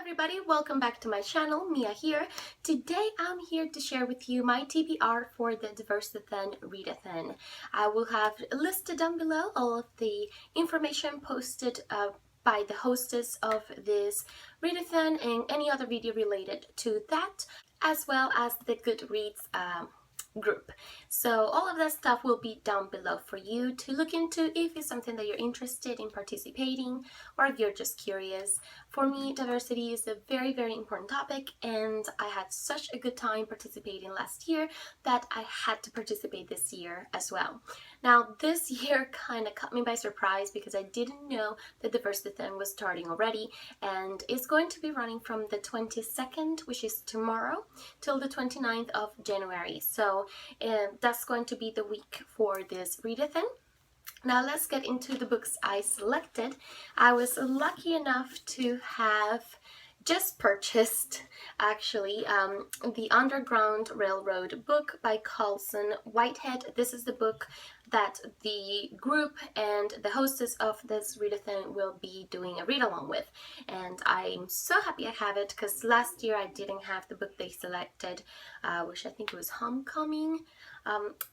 everybody, welcome back to my channel. Mia here. Today I'm here to share with you my TBR for the DiverseAthon readathon. I will have listed down below all of the information posted by the hostess of this readathon and any other video related to that, as well as the Goodreads group. So all of that stuff will be down below for you to look into if it's something that you're interested in participating or if you're just curious. For me, diversity is a very, very important topic, and I had such a good time participating last year that I had to participate this year as well. Now, this year kind of caught me by surprise because I didn't know that the DiverseAthon was starting already, and it's going to be running from the 22nd, which is tomorrow, till the 29th of January. So that's going to be the week for this readathon. Now let's get into the books I selected. I was lucky enough to have just purchased actually the Underground Railroad book by Colson Whitehead. This is the book that the group and the hostess of this readathon will be doing a read-along with, and I'm so happy I have it because last year I didn't have the book they selected, which I think was Homecoming.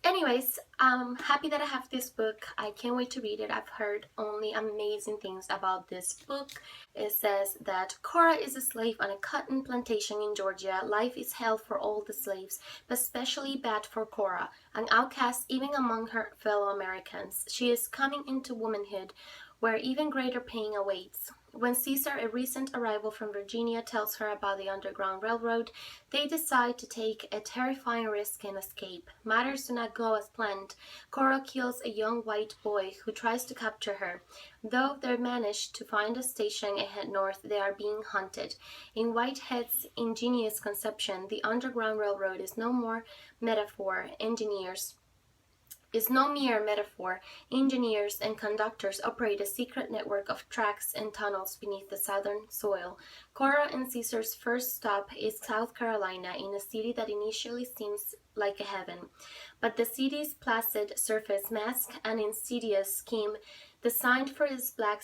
Anyways, I'm happy that I have this book. I can't wait to read it. I've heard only amazing things about this book. It says that Cora is a slave on a cotton plantation in Georgia. Life is hell for all the slaves, but especially bad for Cora, an outcast even among her fellow Americans. She is coming into womanhood, where even greater pain awaits. When Caesar, a recent arrival from Virginia, tells her about the Underground Railroad, they decide to take a terrifying risk and escape. Matters do not go as planned. Cora kills a young white boy who tries to capture her. Though they manage to find a station and head north, they are being hunted. In Whitehead's ingenious conception, the Underground Railroad is no mere metaphor. Engineers and conductors operate a secret network of tracks and tunnels beneath the southern soil. Cora and Caesar's first stop is South Carolina, in a city that initially seems like a heaven. But the city's placid surface masks an insidious scheme designed for its black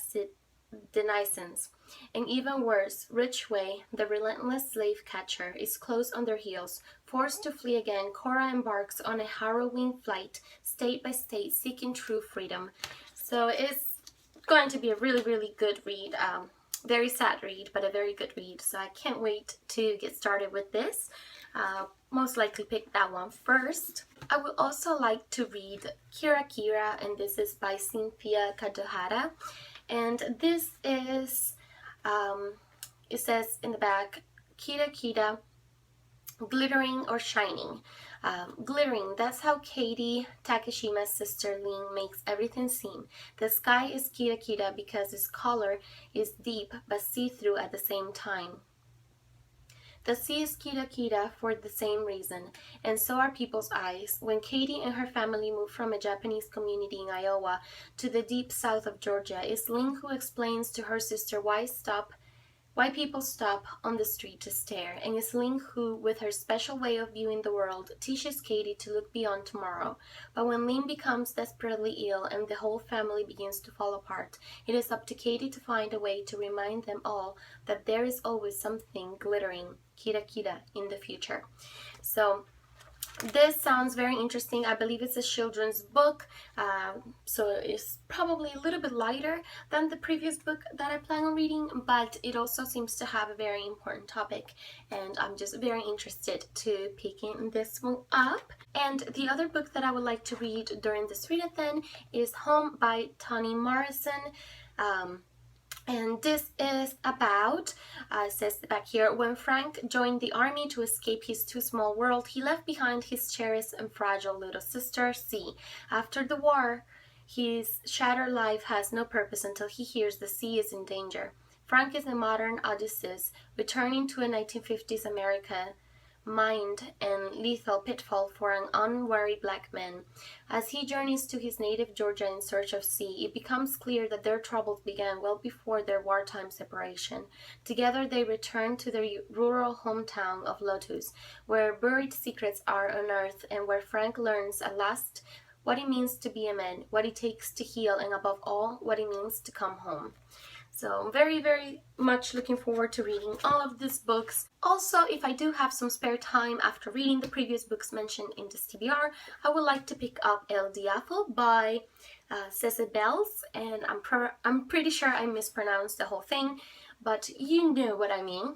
denizens. And even worse, Ridgway, the relentless slave catcher, is close on their heels. Forced to flee again, Cora embarks on a harrowing flight, state by state, seeking true freedom. So it's going to be a really, really good read. Very sad read, but a very good read. So I can't wait to get started with this. Most likely pick that one first. I would also like to read Kirakira, and this is by Cynthia Kadohara. And this is, it says in the back, Kirakira, glittering or shining. Glittering, that's how Katie, Takeshima's sister Lin, makes everything seem. The sky is Kirakira because its color is deep but see-through at the same time. The sea is Kirakira for the same reason, and so are people's eyes. When Katie and her family moved from a Japanese community in Iowa to the deep south of Georgia, it's Lin who explains to her sister why people stop on the street to stare, and it's Lin who, with her special way of viewing the world, teaches Katie to look beyond tomorrow. But when Lin becomes desperately ill and the whole family begins to fall apart, it is up to Katie to find a way to remind them all that there is always something glittering, Kirakira, in the future. So this sounds very interesting. I believe it's a children's book, so it's probably a little bit lighter than the previous book that I plan on reading, but it also seems to have a very important topic, and I'm just very interested to picking this one up. And the other book that I would like to read during this readathon is Home by Toni Morrison. And this is about, it says back here, when Frank joined the army to escape his too small world, he left behind his cherished and fragile little sister, C. After the war, his shattered life has no purpose until he hears the sea is in danger. Frank is a modern Odysseus, returning to a 1950s America mined and lethal pitfall for an unwary black man. As he journeys to his native Georgia in search of C, it becomes clear that their troubles began well before their wartime separation. Together they return to their rural hometown of Lotus, where buried secrets are unearthed and where Frank learns at last what it means to be a man, what it takes to heal, and above all, what it means to come home. So I'm very, very much looking forward to reading all of these books. Also, if I do have some spare time after reading the previous books mentioned in this TBR, I would like to pick up El Diablo by Cece Bells, and I'm pretty sure I mispronounced the whole thing, but you know what I mean.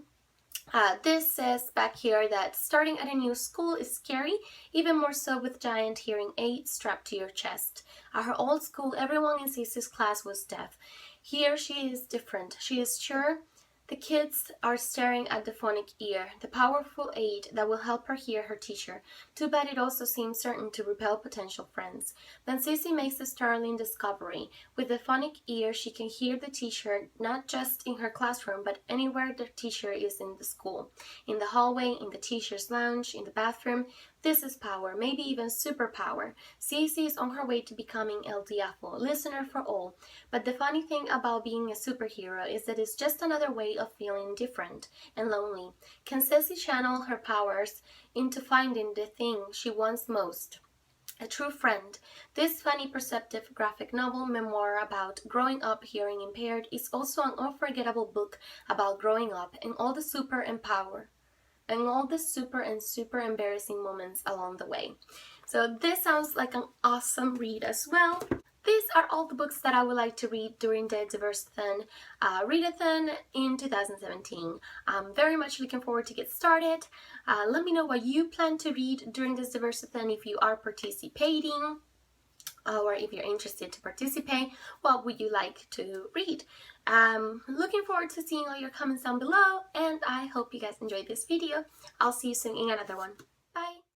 This says back here that starting at a new school is scary, even more so with giant hearing aids strapped to your chest. At her old school, everyone in Cece's class was deaf. Here she is different. She is sure the kids are staring at the phonic ear, the powerful aid that will help her hear her teacher. Too bad it also seems certain to repel potential friends. Then Cece makes a startling discovery. With the phonic ear, she can hear the teacher not just in her classroom, but anywhere the teacher is in the school. In the hallway, in the teacher's lounge, in the bathroom. This is power, maybe even superpower. Cece is on her way to becoming El Diablo, listener for all. But the funny thing about being a superhero is that it's just another way of feeling different and lonely. Can Cece channel her powers into finding the thing she wants most? A true friend. This funny, perceptive graphic novel memoir about growing up hearing impaired is also an unforgettable book about growing up and all the super and super embarrassing moments along the way. So this sounds like an awesome read as well. These are all the books that I would like to read during the DiverseAthon readathon in 2017. I'm very much looking forward to get started. Let me know what you plan to read during this DiverseAthon if you are participating, or if you're interested to participate, what would you like to read? Looking forward to seeing all your comments down below, and I hope you guys enjoyed this video. I'll see you soon in another one. Bye!